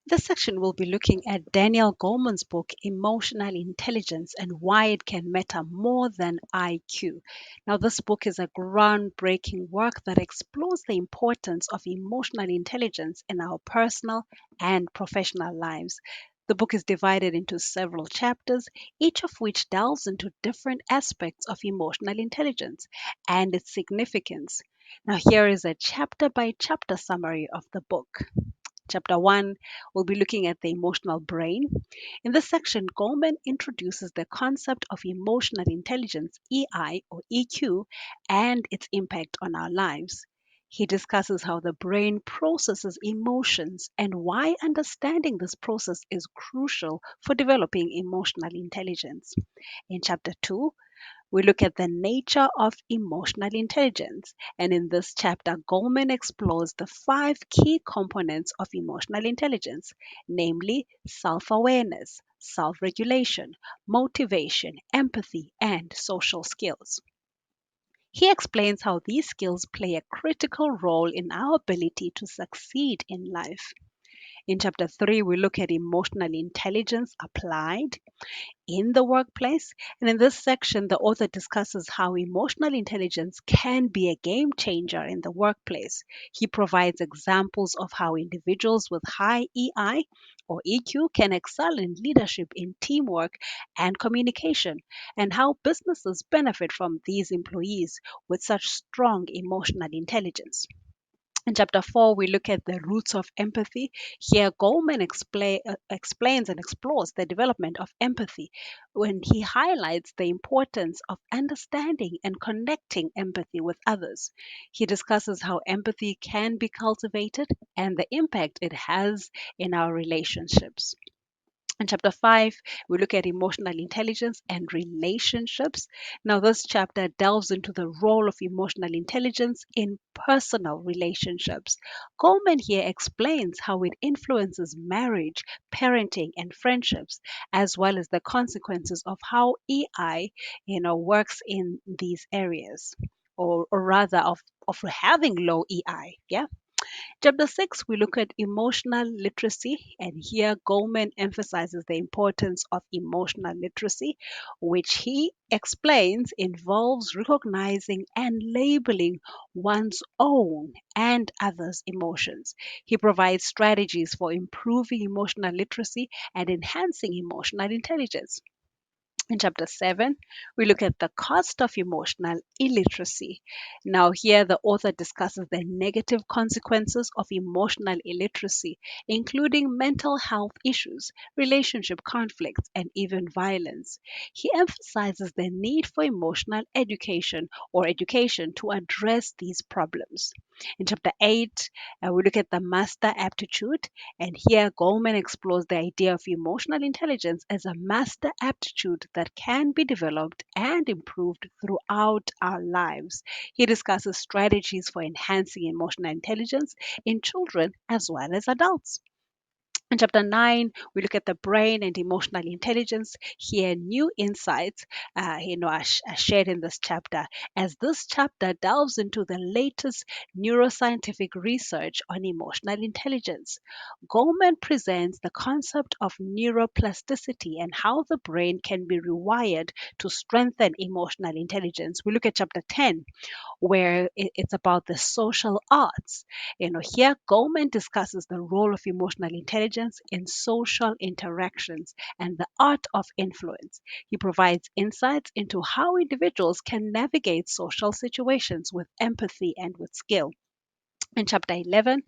This section will be looking at Daniel Goleman's book, Emotional Intelligence and Why It Can Matter More Than IQ. Now, this book is a groundbreaking work that explores the importance of emotional intelligence in our personal and professional lives. The book is divided into several chapters, each of which delves into different aspects of emotional intelligence and its significance. Now, here is a chapter by chapter summary of the book. Chapter 1, we'll be looking at the emotional brain. In this section, Goleman introduces the concept of emotional intelligence, EI or EQ, and its impact on our lives. He discusses how the brain processes emotions and why understanding this process is crucial for developing emotional intelligence. In chapter 2, we look at the nature of emotional intelligence. And in this chapter, Goleman explores the five key components of emotional intelligence, namely self awareness, self regulation, motivation, empathy, and social skills. He explains how these skills play a critical role in our ability to succeed in life. In chapter 3, we look at emotional intelligence applied in the workplace. And in this section, the author discusses how emotional intelligence can be a game changer in the workplace. He provides examples of how individuals with high EI or EQ can excel in leadership, in teamwork, and communication, and how businesses benefit from these employees with such strong emotional intelligence. In chapter 4, we look at the roots of empathy. Here, Goleman explains and explores the development of empathy when he highlights the importance of understanding and connecting empathy with others. He discusses how empathy can be cultivated and the impact it has in our relationships. In chapter 5, we look at emotional intelligence and relationships. Now, this chapter delves into the role of emotional intelligence in personal relationships. Coleman here explains how it influences marriage, parenting, and friendships, as well as the consequences of how EI, works in these areas, or rather of having low EI. Yeah. Chapter 6, we look at emotional literacy, and here Goleman emphasizes the importance of emotional literacy, which he explains involves recognizing and labeling one's own and others' emotions. He provides strategies for improving emotional literacy and enhancing emotional intelligence. In chapter 7, we look at the cost of emotional illiteracy. Now, here the author discusses the negative consequences of emotional illiteracy, including mental health issues, relationship conflicts, and even violence. He emphasizes the need for emotional education or education to address these problems. In chapter 8, we look at the master aptitude, and here Goleman explores the idea of emotional intelligence as a master aptitude that can be developed and improved throughout our lives. He discusses strategies for enhancing emotional intelligence in children as well as adults. In chapter 9, we look at the brain and emotional intelligence. Here, new insights, are shared in this chapter, as this chapter delves into the latest neuroscientific research on emotional intelligence. Goleman presents the concept of neuroplasticity and how the brain can be rewired to strengthen emotional intelligence. We look at chapter 10, where it's about the social arts. Here Goleman discusses the role of emotional intelligence in social interactions and the art of influence. He provides insights into how individuals can navigate social situations with empathy and with skill. In chapter 11,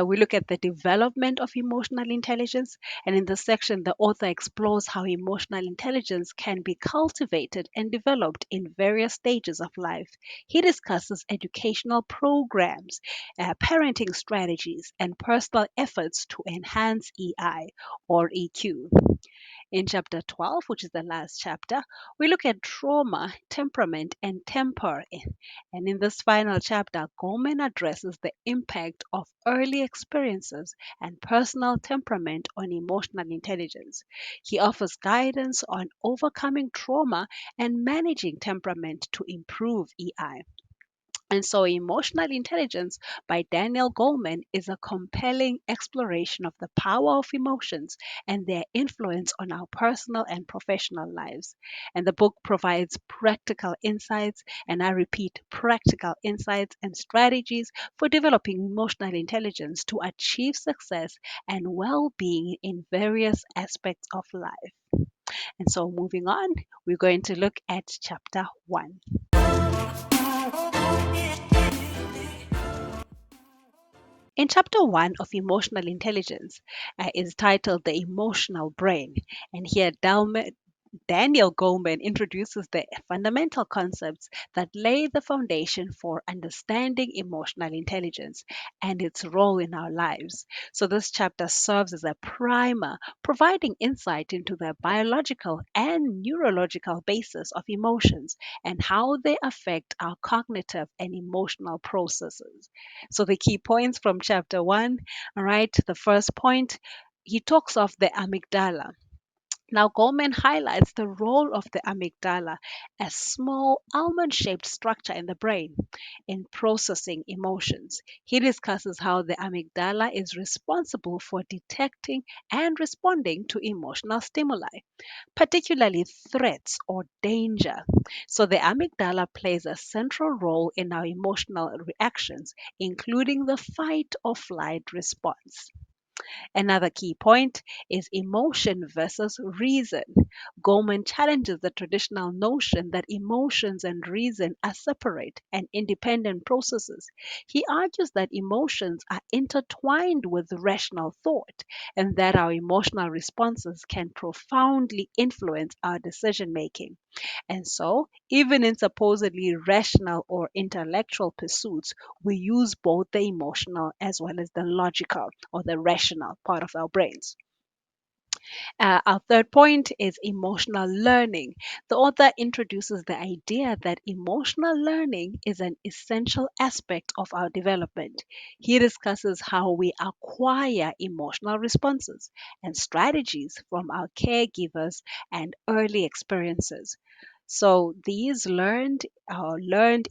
we look at the development of emotional intelligence. And in this section, the author explores how emotional intelligence can be cultivated and developed in various stages of life. He discusses educational programs, parenting strategies, and personal efforts to enhance EI or EQ. In chapter 12, which is the last chapter, we look at trauma, temperament, and temper. And in this final chapter, Goleman addresses the impact of early experiences and personal temperament on emotional intelligence. He offers guidance on overcoming trauma and managing temperament to improve EI. And so, Emotional Intelligence by Daniel Goleman is a compelling exploration of the power of emotions and their influence on our personal and professional lives. And the book provides practical insights, and I repeat, practical insights and strategies for developing emotional intelligence to achieve success and well being in various aspects of life. And so, moving on, we're going to look at chapter 1. In chapter 1 of Emotional Intelligence is titled The Emotional Brain. And here Daniel Goleman introduces the fundamental concepts that lay the foundation for understanding emotional intelligence and its role in our lives. So, this chapter serves as a primer, providing insight into the biological and neurological basis of emotions and how they affect our cognitive and emotional processes. So, the key points from chapter 1, all right, the first point, he talks of the amygdala. Now, Goleman highlights the role of the amygdala, a small almond shaped structure in the brain, in processing emotions. He discusses how the amygdala is responsible for detecting and responding to emotional stimuli, particularly threats or danger. So, the amygdala plays a central role in our emotional reactions, including the fight or flight response. Another key point is emotion versus reason. Goleman challenges the traditional notion that emotions and reason are separate and independent processes. He argues that emotions are intertwined with rational thought and that our emotional responses can profoundly influence our decision making. And so, even in supposedly rational or intellectual pursuits, we use both the emotional as well as the logical or the rational part of our brains. Our third point is emotional learning. The author introduces the idea that emotional learning is an essential aspect of our development. He discusses how we acquire emotional responses and strategies from our caregivers and early experiences. So these learned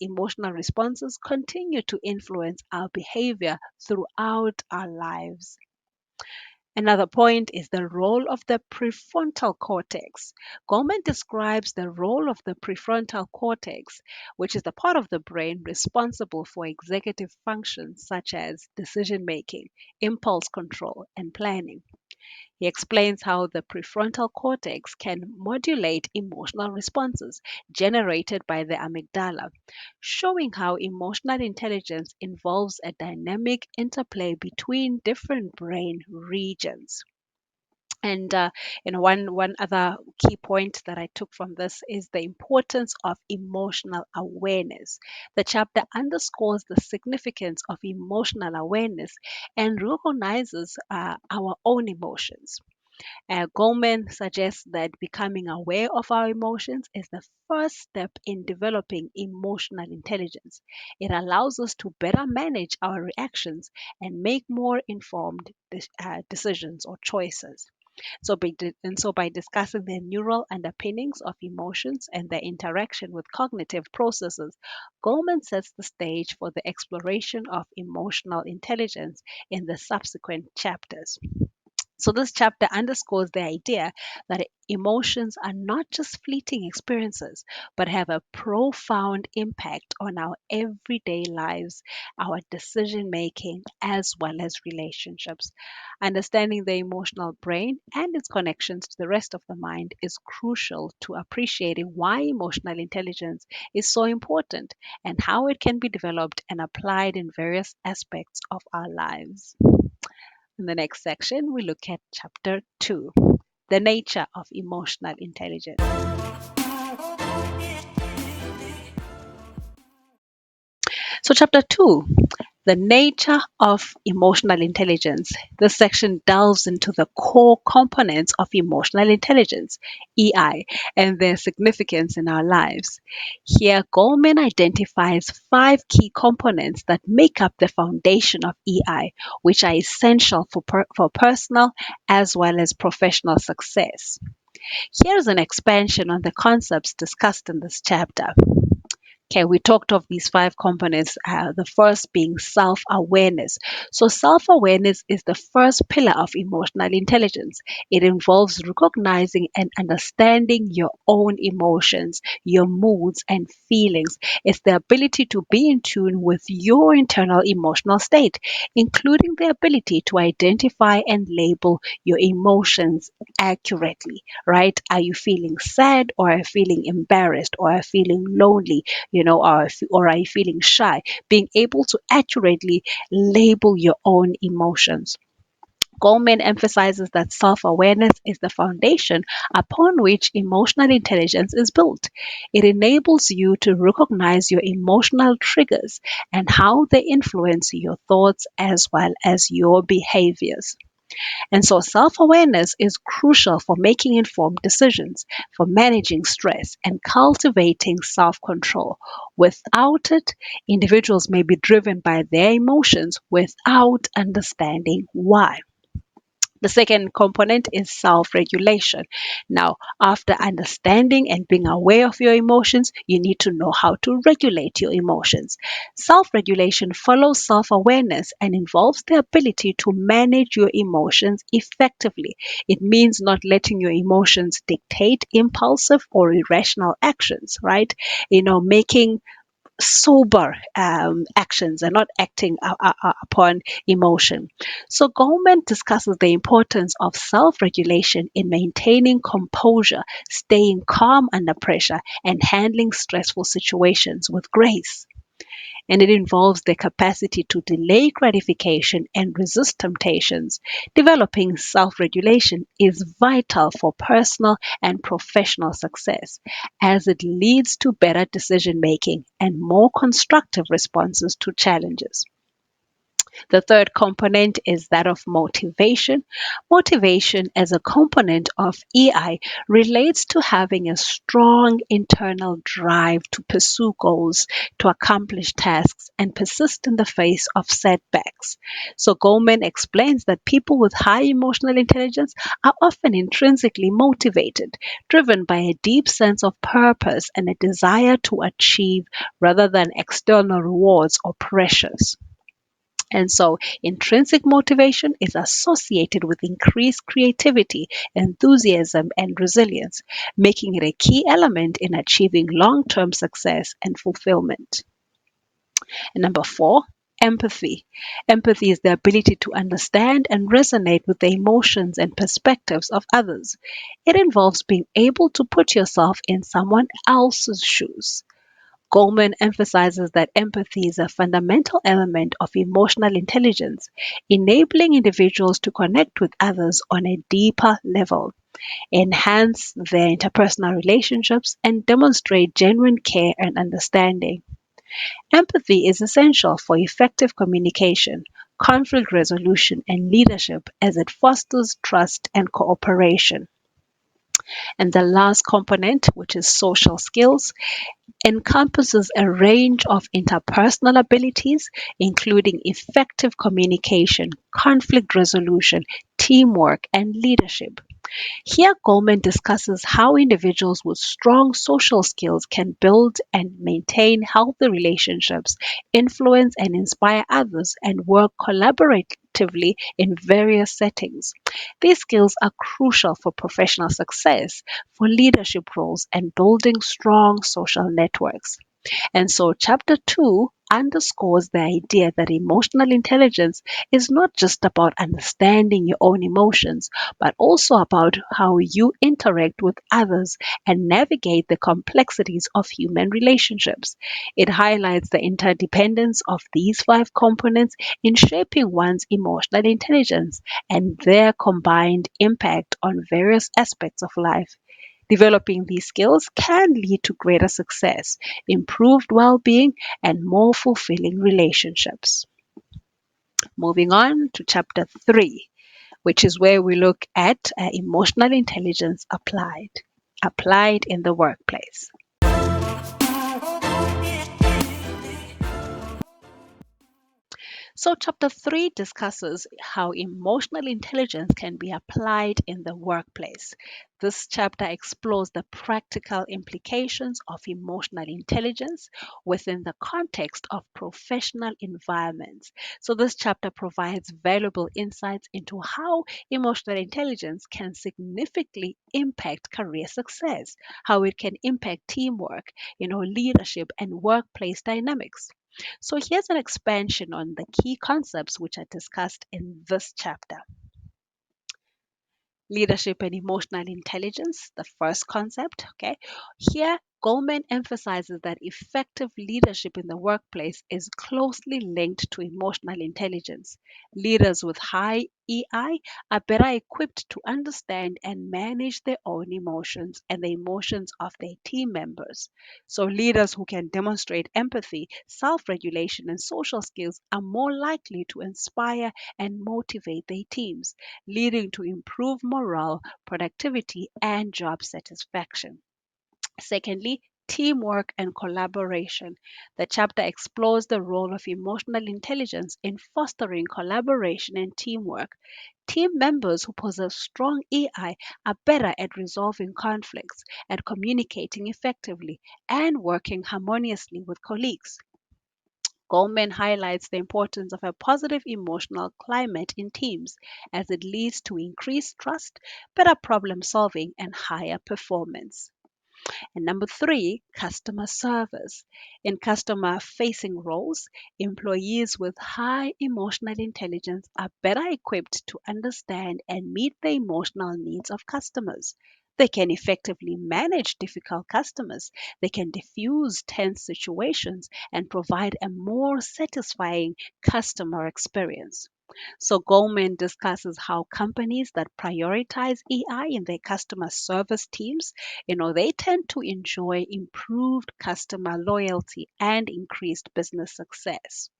emotional responses continue to influence our behavior throughout our lives. Another point is the role of the prefrontal cortex. Goleman describes the role of the prefrontal cortex, which is the part of the brain responsible for executive functions such as decision making, impulse control, and planning. He explains how the prefrontal cortex can modulate emotional responses generated by the amygdala, showing how emotional intelligence involves a dynamic interplay between different brain regions. And one other key point that I took from this is the importance of emotional awareness. The chapter underscores the significance of emotional awareness and recognizes our own emotions. Goleman suggests that becoming aware of our emotions is the first step in developing emotional intelligence. It allows us to better manage our reactions and make more informed decisions or choices. So by discussing the neural underpinnings of emotions and their interaction with cognitive processes, Goleman sets the stage for the exploration of emotional intelligence in the subsequent chapters. So, this chapter underscores the idea that emotions are not just fleeting experiences, but have a profound impact on our everyday lives, our decision making, as well as relationships. Understanding the emotional brain and its connections to the rest of the mind is crucial to appreciating why emotional intelligence is so important and how it can be developed and applied in various aspects of our lives. In the next section, we look at chapter 2, the nature of emotional intelligence. So, chapter 2, the nature of emotional intelligence. This section delves into the core components of emotional intelligence, EI, and their significance in our lives. Here, Goleman identifies 5 key components that make up the foundation of EI, which are essential for personal as well as professional success. Here's an expansion on the concepts discussed in this chapter. Okay, we talked of these five components, the first being self awareness. So, self awareness is the first pillar of emotional intelligence. It involves recognizing and understanding your own emotions, your moods, and feelings. It's the ability to be in tune with your internal emotional state, including the ability to identify and label your emotions accurately, right? Are you feeling sad, or are you feeling embarrassed, or are you feeling lonely? Or are you feeling shy? Being able to accurately label your own emotions. Goleman emphasizes that self awareness is the foundation upon which emotional intelligence is built. It enables you to recognize your emotional triggers and how they influence your thoughts as well as your behaviors. And so self awareness is crucial for making informed decisions, for managing stress, and cultivating self control. Without it, individuals may be driven by their emotions without understanding why. The second component is self regulation. Now, after understanding and being aware of your emotions, you need to know how to regulate your emotions. Self regulation follows self awareness and involves the ability to manage your emotions effectively. It means not letting your emotions dictate impulsive or irrational actions, right? Making sober actions and not acting upon emotion. So, Goleman discusses the importance of self regulation in maintaining composure, staying calm under pressure, and handling stressful situations with grace. And it involves the capacity to delay gratification and resist temptations. Developing self regulation is vital for personal and professional success, as it leads to better decision making and more constructive responses to challenges. The third component is that of motivation. Motivation as a component of EI relates to having a strong internal drive to pursue goals, to accomplish tasks, and persist in the face of setbacks. So Goleman explains that people with high emotional intelligence are often intrinsically motivated, driven by a deep sense of purpose and a desire to achieve rather than external rewards or pressures. And so, intrinsic motivation is associated with increased creativity, enthusiasm, and resilience, making it a key element in achieving long term success and fulfillment. And number four, empathy. Empathy is the ability to understand and resonate with the emotions and perspectives of others. It involves being able to put yourself in someone else's shoes. Goleman emphasizes that empathy is a fundamental element of emotional intelligence, enabling individuals to connect with others on a deeper level, enhance their interpersonal relationships, and demonstrate genuine care and understanding. Empathy is essential for effective communication, conflict resolution, and leadership as it fosters trust and cooperation. And the last component, which is social skills, encompasses a range of interpersonal abilities, including effective communication, conflict resolution, teamwork, and leadership. Here, Goleman discusses how individuals with strong social skills can build and maintain healthy relationships, influence and inspire others, and work collaboratively in various settings. These skills are crucial for professional success, for leadership roles, and building strong social networks. And so, chapter 2 underscores the idea that emotional intelligence is not just about understanding your own emotions, but also about how you interact with others and navigate the complexities of human relationships. It highlights the interdependence of these five components in shaping one's emotional intelligence and their combined impact on various aspects of life. Developing these skills can lead to greater success, improved well being, and more fulfilling relationships. Moving on to chapter 3, which is where we look at emotional intelligence applied in the workplace. So, chapter 3 discusses how emotional intelligence can be applied in the workplace. This chapter explores the practical implications of emotional intelligence within the context of professional environments. So, this chapter provides valuable insights into how emotional intelligence can significantly impact career success, how it can impact teamwork, leadership, and workplace dynamics. So here's an expansion on the key concepts which are discussed in this chapter. Leadership and emotional intelligence, the first concept. Okay, here Goleman emphasizes that effective leadership in the workplace is closely linked to emotional intelligence. Leaders with high EI are better equipped to understand and manage their own emotions and the emotions of their team members. So, leaders who can demonstrate empathy, self regulation, and social skills are more likely to inspire and motivate their teams, leading to improved morale, productivity, and job satisfaction. Secondly, teamwork and collaboration. The chapter explores the role of emotional intelligence in fostering collaboration and teamwork. Team members who possess strong EI are better at resolving conflicts, at communicating effectively, and working harmoniously with colleagues. Goleman highlights the importance of a positive emotional climate in teams as it leads to increased trust, better problem solving, and higher performance. And number three, customer service. In customer facing roles, employees with high emotional intelligence are better equipped to understand and meet the emotional needs of customers. They can effectively manage difficult customers. They can diffuse tense situations and provide a more satisfying customer experience. So Goldman discusses how companies that prioritize AI in their customer service teams, they tend to enjoy improved customer loyalty and increased business success.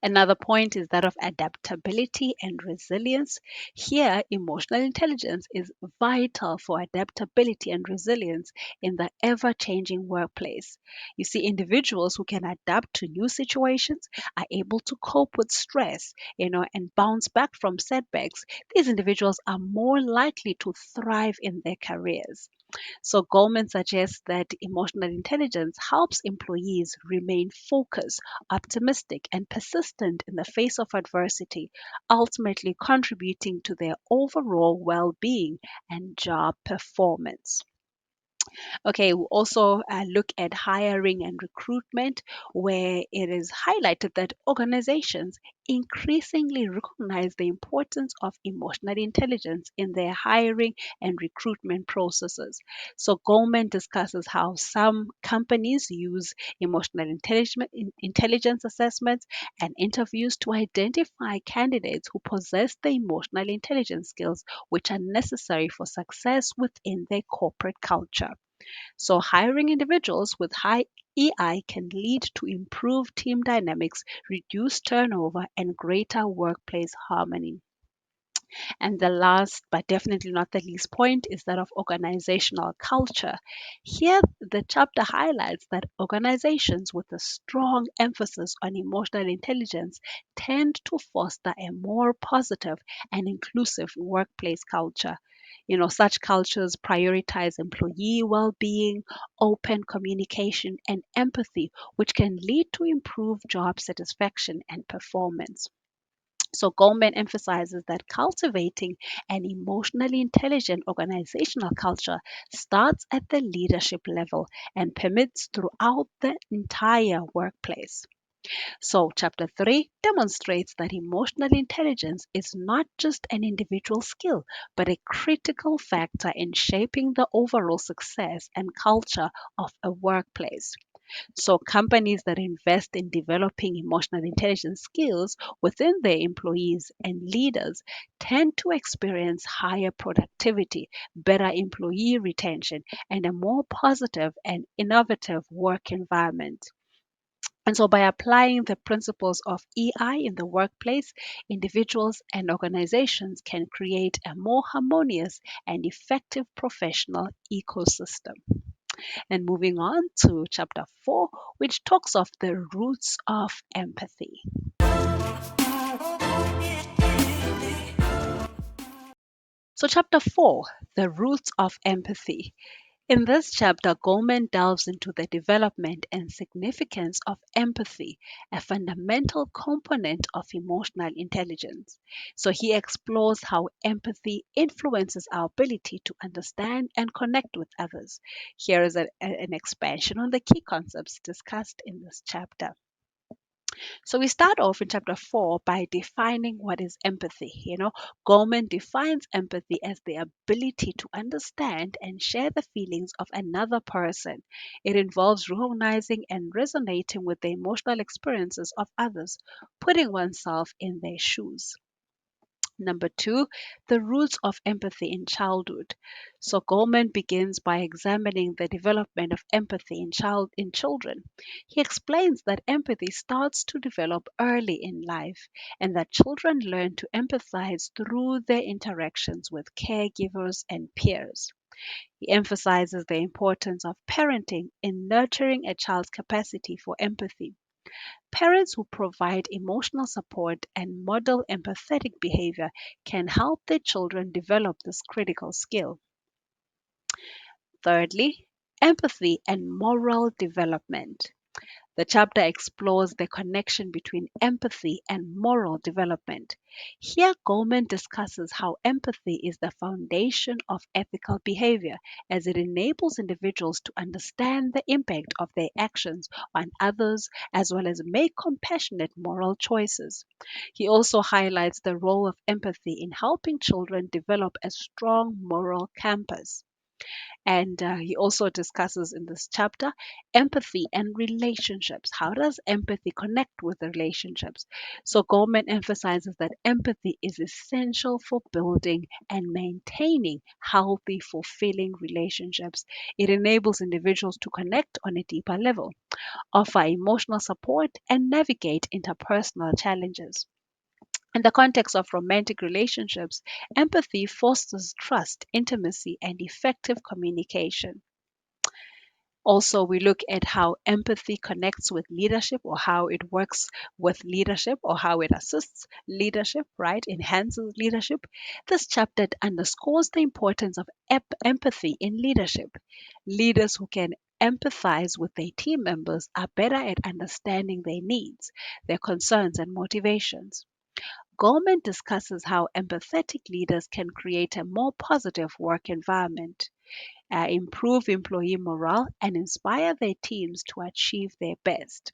Another point is that of adaptability and resilience. Here, emotional intelligence is vital for adaptability and resilience in the ever changing workplace. You see, individuals who can adapt to new situations are able to cope with stress, and bounce back from setbacks. These individuals are more likely to thrive in their careers. So Goldman suggests that emotional intelligence helps employees remain focused, optimistic, and persistent in the face of adversity, ultimately contributing to their overall well-being and job performance. Okay, we also look at hiring and recruitment, where it is highlighted that organizations increasingly recognize the importance of emotional intelligence in their hiring and recruitment processes. So, Goldman discusses how some companies use intelligence assessments and interviews to identify candidates who possess the emotional intelligence skills which are necessary for success within their corporate culture. So, hiring individuals with high EI can lead to improved team dynamics, reduced turnover, and greater workplace harmony. And the last, but definitely not the least point, is that of organizational culture. Here, the chapter highlights that organizations with a strong emphasis on emotional intelligence tend to foster a more positive and inclusive workplace culture. Such cultures prioritize employee well being, open communication, and empathy, which can lead to improved job satisfaction and performance. So, Goldman emphasizes that cultivating an emotionally intelligent organizational culture starts at the leadership level and permits throughout the entire workplace. So, chapter 3 demonstrates that emotional intelligence is not just an individual skill, but a critical factor in shaping the overall success and culture of a workplace. So, companies that invest in developing emotional intelligence skills within their employees and leaders tend to experience higher productivity, better employee retention, and a more positive and innovative work environment. And so, by applying the principles of EI in the workplace, individuals and organizations can create a more harmonious and effective professional ecosystem. And moving on to chapter 4, which talks of the roots of empathy. So, chapter 4, the roots of empathy. In this chapter, Goleman delves into the development and significance of empathy, a fundamental component of emotional intelligence. So, he explores how empathy influences our ability to understand and connect with others. Here is an expansion on the key concepts discussed in this chapter. So we start off in chapter 4 by defining what is empathy. Goleman defines empathy as the ability to understand and share the feelings of another person. It involves recognizing and resonating with the emotional experiences of others, putting oneself in their shoes. Number two, the roots of empathy in childhood. So Goleman begins by examining the development of empathy in children. He explains that empathy starts to develop early in life and that children learn to empathize through their interactions with caregivers and peers. He emphasizes the importance of parenting in nurturing a child's capacity for empathy. Parents who provide emotional support and model empathetic behavior can help their children develop this critical skill. Thirdly, empathy and moral development. The chapter explores the connection between empathy and moral development. Here, Goleman discusses how empathy is the foundation of ethical behavior as it enables individuals to understand the impact of their actions on others as well as make compassionate moral choices. He also highlights the role of empathy in helping children develop a strong moral compass. And he also discusses in this chapter empathy and relationships. How does empathy connect with the relationships? So, Goleman emphasizes that empathy is essential for building and maintaining healthy, fulfilling relationships. It enables individuals to connect on a deeper level, offer emotional support, and navigate interpersonal challenges. In the context of romantic relationships, empathy fosters trust, intimacy, and effective communication. Also, we look at how empathy connects with leadership or how it works with leadership or how it assists leadership, right? Enhances leadership. This chapter underscores the importance of empathy in leadership. Leaders who can empathize with their team members are better at understanding their needs, their concerns, and motivations. Goleman discusses how empathetic leaders can create a more positive work environment, improve employee morale, and inspire their teams to achieve their best.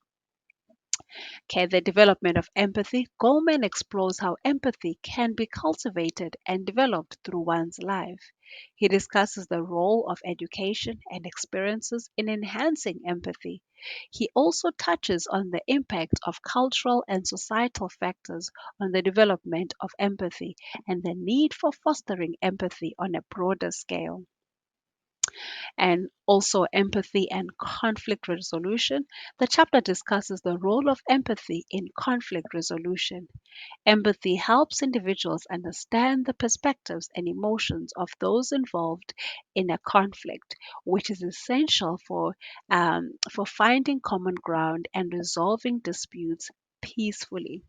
Okay, the development of empathy. Goleman explores how empathy can be cultivated and developed through one's life. He discusses the role of education and experiences in enhancing empathy. He also touches on the impact of cultural and societal factors on the development of empathy and the need for fostering empathy on a broader scale. And also empathy and conflict resolution. The chapter discusses the role of empathy in conflict resolution. Empathy helps individuals understand the perspectives and emotions of those involved in a conflict, which is essential for finding common ground and resolving disputes peacefully.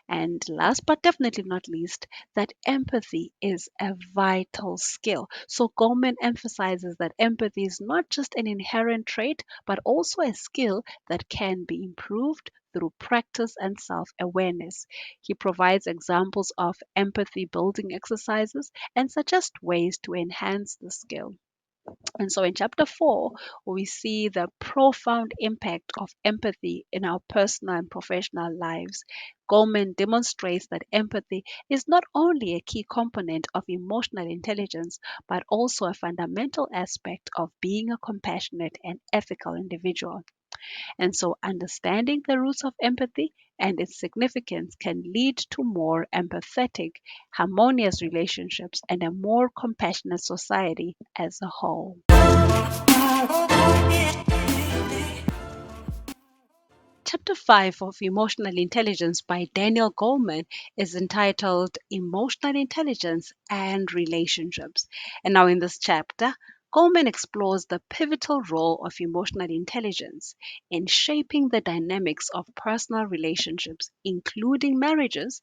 And last but definitely not least, that empathy is a vital skill. So Goleman emphasizes that empathy is not just an inherent trait, but also a skill that can be improved through practice and self awareness. He provides examples of empathy building exercises and suggests ways to enhance the skill. And so in chapter 4, we see the profound impact of empathy in our personal and professional lives. Goleman demonstrates that empathy is not only a key component of emotional intelligence, but also a fundamental aspect of being a compassionate and ethical individual. And so understanding the roots of empathy and its significance can lead to more empathetic, harmonious relationships and a more compassionate society as a whole. Chapter 5 of Emotional Intelligence by Daniel Goleman is entitled Emotional Intelligence and Relationships. And now, in this chapter, Goleman explores the pivotal role of emotional intelligence in shaping the dynamics of personal relationships, including marriages,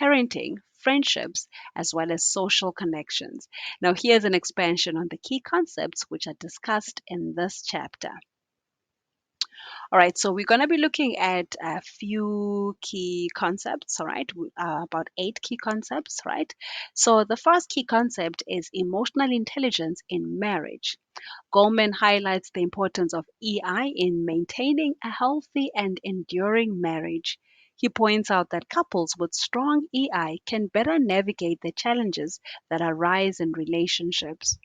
parenting, friendships, as well as social connections. Now, here's an expansion on the key concepts which are discussed in this chapter. All right, so we're going to be looking at a few key concepts, all right, about 8 key concepts, right? So the first key concept is emotional intelligence in marriage. Goleman highlights the importance of EI in maintaining a healthy and enduring marriage. He points out that couples with strong EI can better navigate the challenges that arise in relationships.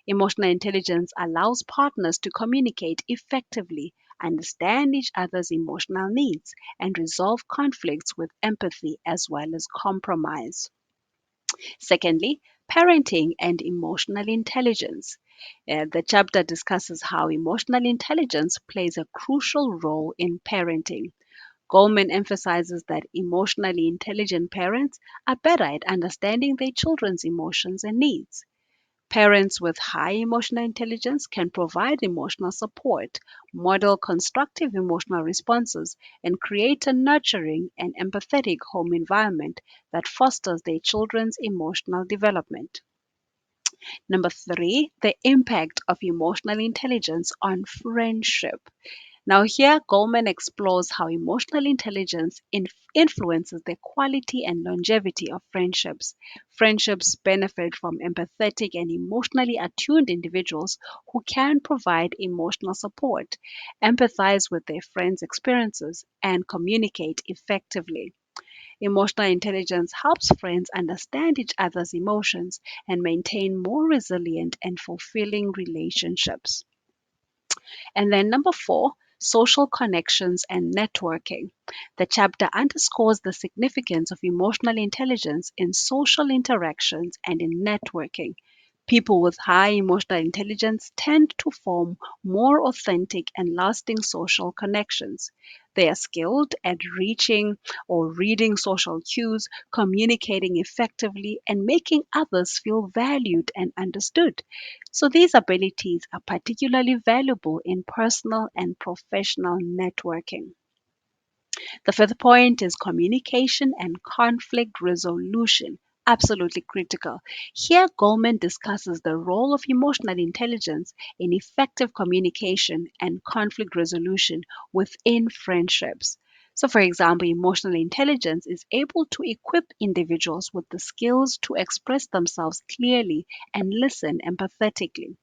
Emotional intelligence allows partners to communicate effectively, understand each other's emotional needs, and resolve conflicts with empathy as well as compromise. Secondly, parenting and emotional intelligence. The chapter discusses how emotional intelligence plays a crucial role in parenting. Goleman emphasizes that emotionally intelligent parents are better at understanding their children's emotions and needs. Parents with high emotional intelligence can provide emotional support, model constructive emotional responses, and create a nurturing and empathetic home environment that fosters their children's emotional development. Number three, the impact of emotional intelligence on friendship. Now, here Goleman explores how emotional intelligence influences the quality and longevity of friendships. Friendships benefit from empathetic and emotionally attuned individuals who can provide emotional support, empathize with their friends' experiences, and communicate effectively. Emotional intelligence helps friends understand each other's emotions and maintain more resilient and fulfilling relationships. And then number four, social connections and networking. The chapter underscores the significance of emotional intelligence in social interactions and in networking. People with high emotional intelligence tend to form more authentic and lasting social connections. They are skilled at reaching or reading social cues, communicating effectively, and making others feel valued and understood. So, these abilities are particularly valuable in personal and professional networking. The fifth point is communication and conflict resolution. Absolutely critical. Here, Goleman discusses the role of emotional intelligence in effective communication and conflict resolution within friendships. So, for example, emotional intelligence is able to equip individuals with the skills to express themselves clearly and listen empathetically.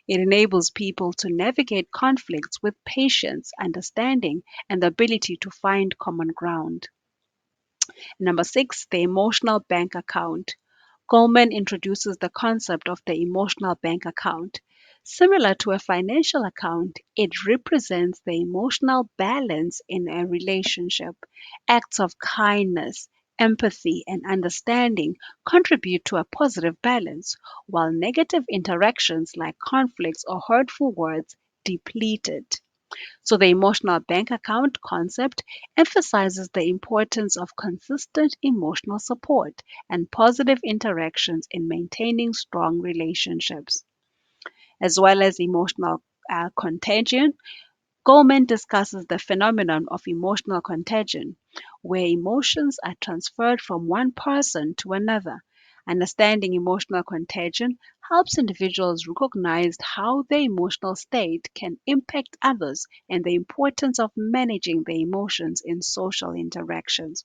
It enables people to navigate conflicts with patience, understanding, and the ability to find common ground. Number six, the emotional bank account. Goleman introduces the concept of the emotional bank account. Similar to a financial account, it represents the emotional balance in a relationship. Acts of kindness, empathy, and understanding contribute to a positive balance, while negative interactions like conflicts or hurtful words deplete it. So, the emotional bank account concept emphasizes the importance of consistent emotional support and positive interactions in maintaining strong relationships, as well as emotional contagion. Goleman discusses the phenomenon of emotional contagion, where emotions are transferred from one person to another. Understanding emotional contagion helps individuals recognize how their emotional state can impact others and the importance of managing their emotions in social interactions.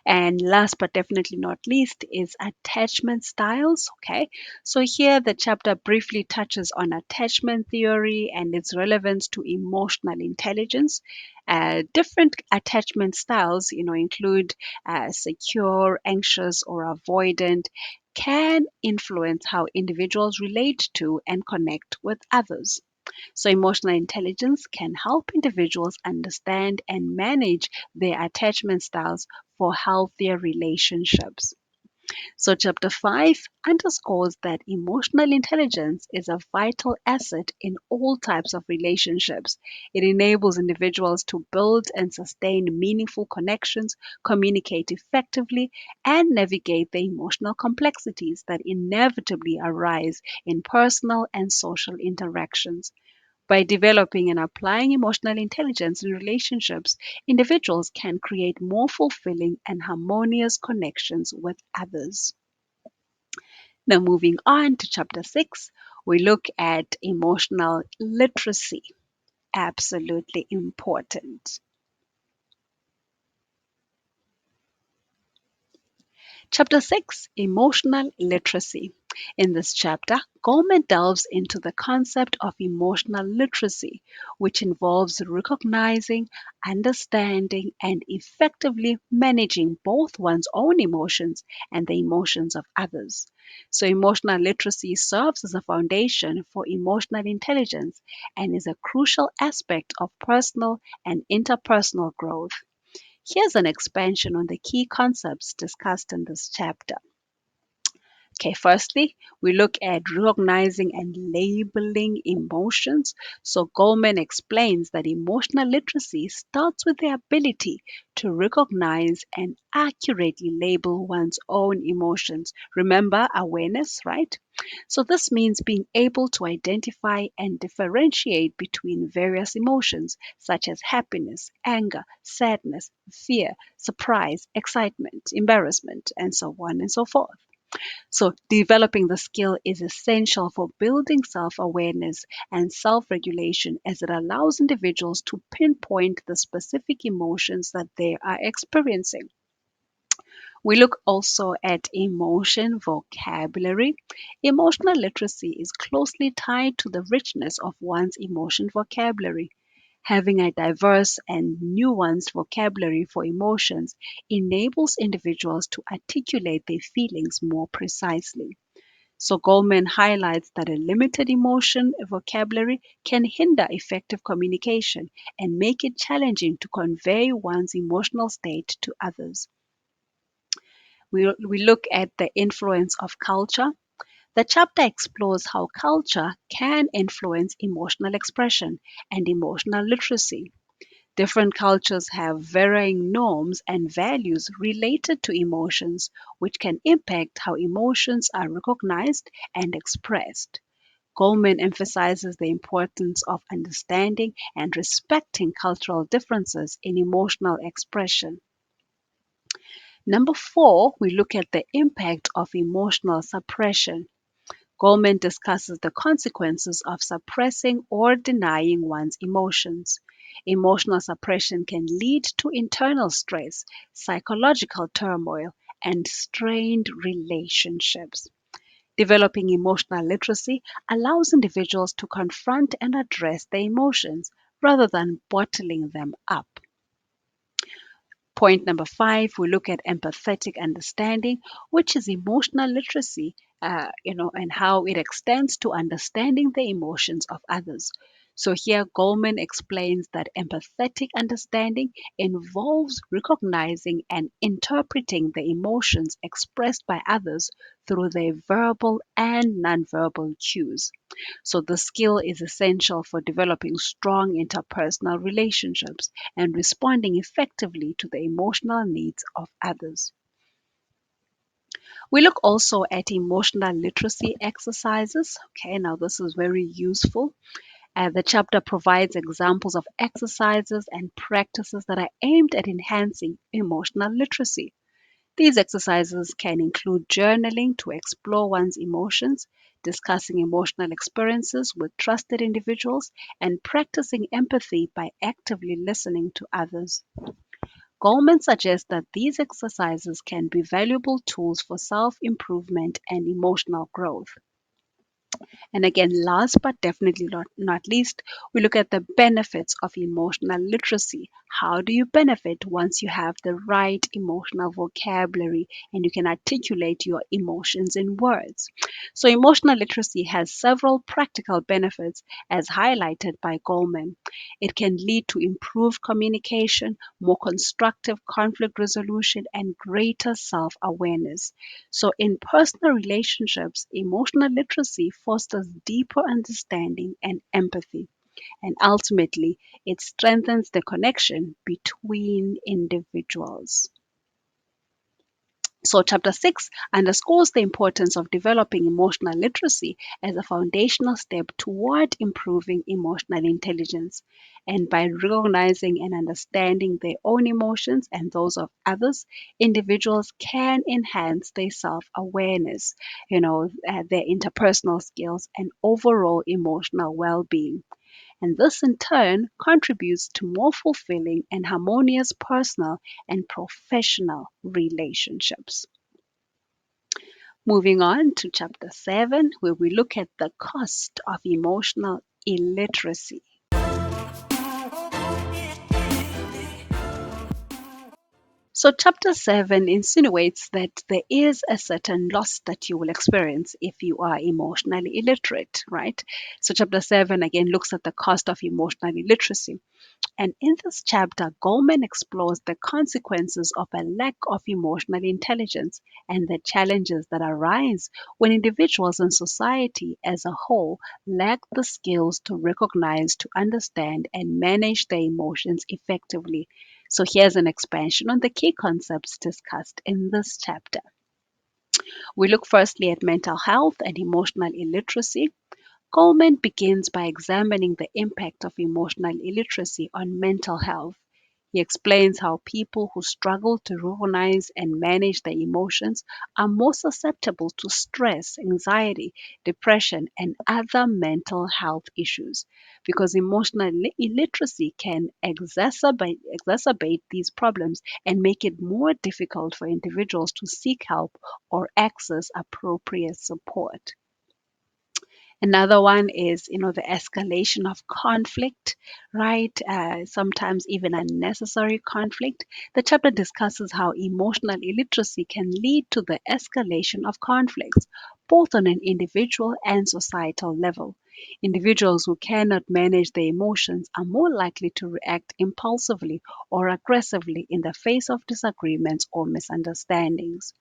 And last but definitely not least is attachment styles. Okay, so here the chapter briefly touches on attachment theory and its relevance to emotional intelligence. Different attachment styles, include secure, anxious, or avoidant, can influence how individuals relate to and connect with others. So, emotional intelligence can help individuals understand and manage their attachment styles for healthier relationships. So, chapter 5 underscores that emotional intelligence is a vital asset in all types of relationships. It enables individuals to build and sustain meaningful connections, communicate effectively, and navigate the emotional complexities that inevitably arise in personal and social interactions. By developing and applying emotional intelligence in relationships, individuals can create more fulfilling and harmonious connections with others. Now, moving on to chapter 6, we look at emotional literacy. Absolutely important. Chapter 6, Emotional Literacy. In this chapter, Goleman delves into the concept of emotional literacy, which involves recognizing, understanding, and effectively managing both one's own emotions and the emotions of others. So, emotional literacy serves as a foundation for emotional intelligence and is a crucial aspect of personal and interpersonal growth. Here's an expansion on the key concepts discussed in this chapter. Okay, firstly, we look at recognizing and labeling emotions. So, Goleman explains that emotional literacy starts with the ability to recognize and accurately label one's own emotions. Remember awareness, right? So, this means being able to identify and differentiate between various emotions such as happiness, anger, sadness, fear, surprise, excitement, embarrassment, and so on and so forth. So, developing the skill is essential for building self awareness and self regulation as it allows individuals to pinpoint the specific emotions that they are experiencing. We look also at emotion vocabulary. Emotional literacy is closely tied to the richness of one's emotion vocabulary. Having a diverse and nuanced vocabulary for emotions enables individuals to articulate their feelings more precisely. So Goleman highlights that a limited emotion vocabulary can hinder effective communication and make it challenging to convey one's emotional state to others. We look at the influence of culture. The chapter explores how culture can influence emotional expression and emotional literacy. Different cultures have varying norms and values related to emotions, which can impact how emotions are recognized and expressed. Goleman emphasizes the importance of understanding and respecting cultural differences in emotional expression. Number 4, we look at the impact of emotional suppression. Goleman discusses the consequences of suppressing or denying one's emotions. Emotional suppression can lead to internal stress, psychological turmoil, and strained relationships. Developing emotional literacy allows individuals to confront and address their emotions rather than bottling them up. Point number 5, we look at empathetic understanding, which is emotional literacy, and how it extends to understanding the emotions of others. So here, Goleman explains that empathetic understanding involves recognizing and interpreting the emotions expressed by others through their verbal and nonverbal cues. So, the skill is essential for developing strong interpersonal relationships and responding effectively to the emotional needs of others. We look also at emotional literacy exercises. Okay, now this is very useful. The chapter provides examples of exercises and practices that are aimed at enhancing emotional literacy. These exercises can include journaling to explore one's emotions, discussing emotional experiences with trusted individuals, and practicing empathy by actively listening to others. Goleman suggests that these exercises can be valuable tools for self improvement and emotional growth. And again, last but definitely not least, we look at the benefits of emotional literacy. How do you benefit once you have the right emotional vocabulary and you can articulate your emotions in words? So, emotional literacy has several practical benefits as highlighted by Goleman. It can lead to improved communication, more constructive conflict resolution, and greater self awareness. So, in personal relationships, emotional literacy fosters deeper understanding and empathy. And ultimately, it strengthens the connection between individuals. So, chapter 6 underscores the importance of developing emotional literacy as a foundational step toward improving emotional intelligence. And by recognizing and understanding their own emotions and those of others, individuals can enhance their self awareness, their interpersonal skills, and overall emotional well being. And this in turn contributes to more fulfilling and harmonious personal and professional relationships. Moving on to chapter 7, where we look at the cost of emotional illiteracy. So, chapter 7 insinuates that there is a certain loss that you will experience if you are emotionally illiterate, right? So, chapter 7 again looks at the cost of emotional illiteracy. And in this chapter, Goleman explores the consequences of a lack of emotional intelligence and the challenges that arise when individuals and society as a whole lack the skills to recognize, to understand, and manage their emotions effectively. So here's an expansion on the key concepts discussed in this chapter. We look firstly at mental health and emotional illiteracy. Goleman begins by examining the impact of emotional illiteracy on mental health. He explains how people who struggle to recognize and manage their emotions are more susceptible to stress, anxiety, depression, and other mental health issues because emotional illiteracy can exacerbate these problems and make it more difficult for individuals to seek help or access appropriate support. Another one is, the escalation of conflict, right? Sometimes even unnecessary conflict. The chapter discusses how emotional illiteracy can lead to the escalation of conflicts, both on an individual and societal level. Individuals who cannot manage their emotions are more likely to react impulsively or aggressively in the face of disagreements or misunderstandings.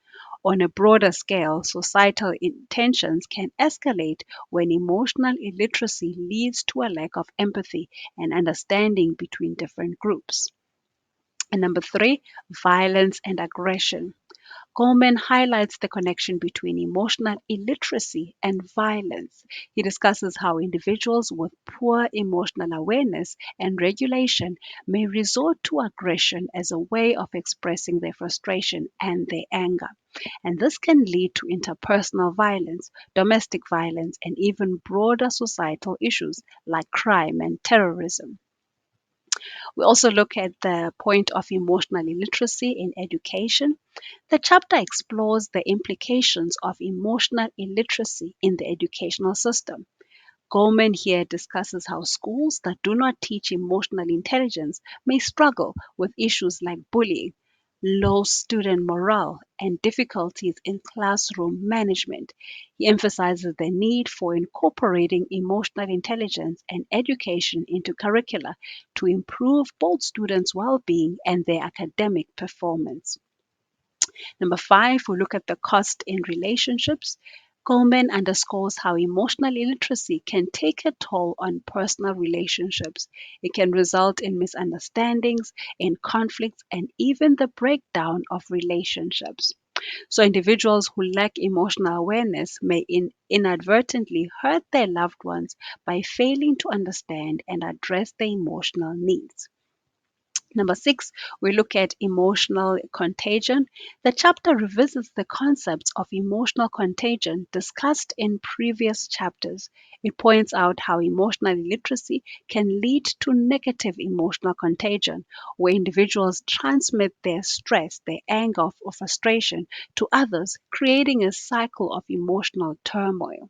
On a broader scale, societal tensions can escalate when emotional illiteracy leads to a lack of empathy and understanding between different groups. And number 3, violence and aggression. Goleman highlights the connection between emotional illiteracy and violence. He discusses how individuals with poor emotional awareness and regulation may resort to aggression as a way of expressing their frustration and their anger. And this can lead to interpersonal violence, domestic violence, and even broader societal issues like crime and terrorism. We also look at the point of emotional illiteracy in education. The chapter explores the implications of emotional illiteracy in the educational system. Goleman here discusses how schools that do not teach emotional intelligence may struggle with issues like bullying, low student morale, and difficulties in classroom management. He emphasizes the need for incorporating emotional intelligence and education into curricula to improve both students' well being and their academic performance. Number 5, we look at the cost in relationships. Goleman underscores how emotional illiteracy can take a toll on personal relationships. It can result in misunderstandings, in conflicts, and even the breakdown of relationships. So, individuals who lack emotional awareness may inadvertently hurt their loved ones by failing to understand and address their emotional needs. Number 6, we look at emotional contagion. The chapter revisits the concepts of emotional contagion discussed in previous chapters. It points out how emotional illiteracy can lead to negative emotional contagion, where individuals transmit their stress, their anger, or frustration to others, creating a cycle of emotional turmoil.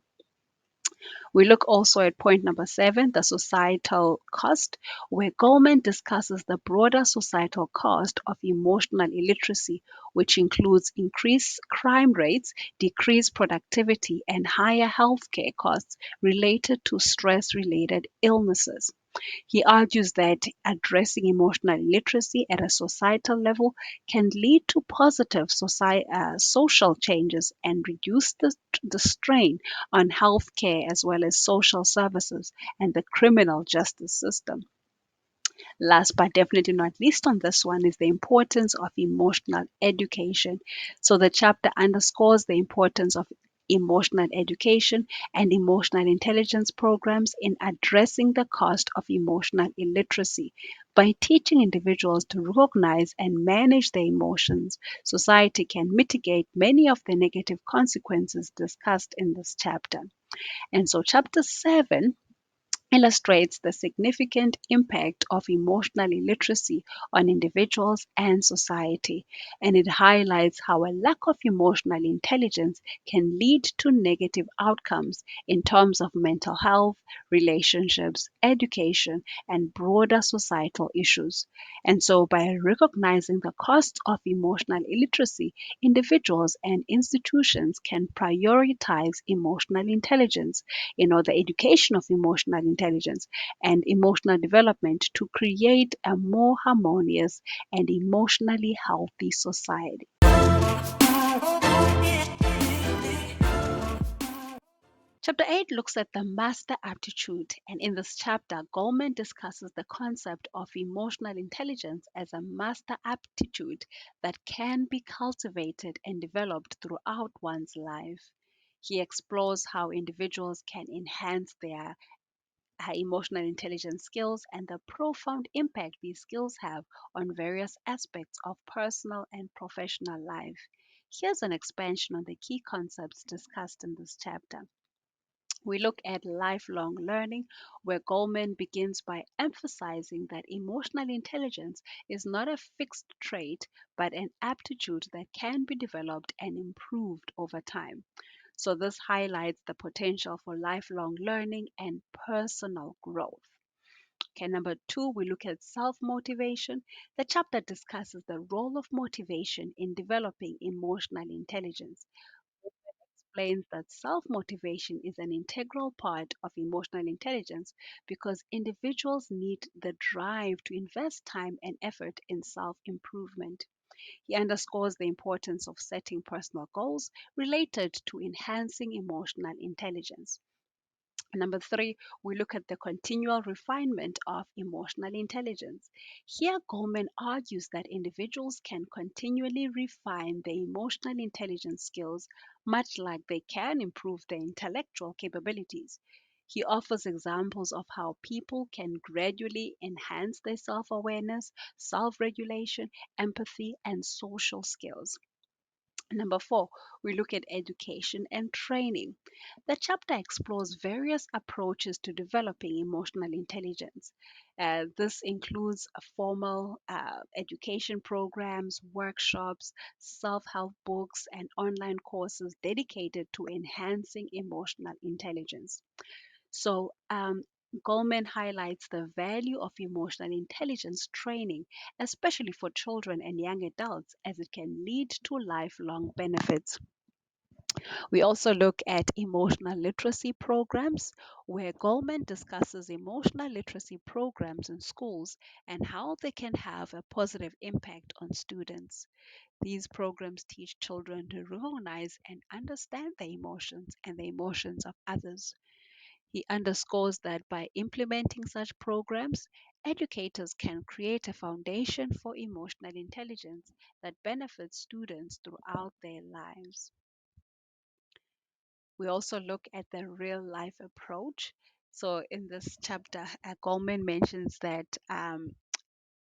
We look also at point number 7, the societal cost, where Goleman discusses the broader societal cost of emotional illiteracy, which includes increased crime rates, decreased productivity, and higher healthcare costs related to stress related illnesses. He argues that addressing emotional illiteracy at a societal level can lead to positive social changes and reduce the strain on healthcare as well as social services and the criminal justice system. Last but definitely not least on this one is the importance of emotional education. So the chapter underscores the importance of emotional education and emotional intelligence programs in addressing the cost of emotional illiteracy. By teaching individuals to recognize and manage their emotions, society can mitigate many of the negative consequences discussed in this chapter. And so, chapter 7 illustrates the significant impact of emotional illiteracy on individuals and society, and it highlights how a lack of emotional intelligence can lead to negative outcomes in terms of mental health, relationships, education, and broader societal issues. And so, by recognizing the costs of emotional illiteracy, individuals and institutions can prioritize emotional intelligence, the education of emotional intelligence and emotional development to create a more harmonious and emotionally healthy society. Chapter 8 looks at the master aptitude, and in this chapter, Goleman discusses the concept of emotional intelligence as a master aptitude that can be cultivated and developed throughout one's life. He explores how individuals can enhance their emotional intelligence skills and the profound impact these skills have on various aspects of personal and professional life. Here's an expansion on the key concepts discussed in this chapter. We look at lifelong learning, where Goleman begins by emphasizing that emotional intelligence is not a fixed trait, but an aptitude that can be developed and improved over time. So, this highlights the potential for lifelong learning and personal growth. Okay, number two, we look at self motivation. The chapter discusses the role of motivation in developing emotional intelligence. Explains that self motivation is an integral part of emotional intelligence because individuals need the drive to invest time and effort in self improvement. He underscores the importance of setting personal goals related to enhancing emotional intelligence. Number three, we look at the continual refinement of emotional intelligence. Here, Goleman argues that individuals can continually refine their emotional intelligence skills, much like they can improve their intellectual capabilities. He offers examples of how people can gradually enhance their self awareness, self regulation, empathy, and social skills. Number four, we look at education and training. The chapter explores various approaches to developing emotional intelligence. This includes formal education programs, workshops, self help books, and online courses dedicated to enhancing emotional intelligence. So, Goleman highlights the value of emotional intelligence training, especially for children and young adults, as it can lead to lifelong benefits. We also look at emotional literacy programs, where Goleman discusses emotional literacy programs in schools and how they can have a positive impact on students. These programs teach children to recognize and understand their emotions and the emotions of others. He underscores that by implementing such programs, educators can create a foundation for emotional intelligence that benefits students throughout their lives. We also look at the real life approach. So, in this chapter, Goleman mentions that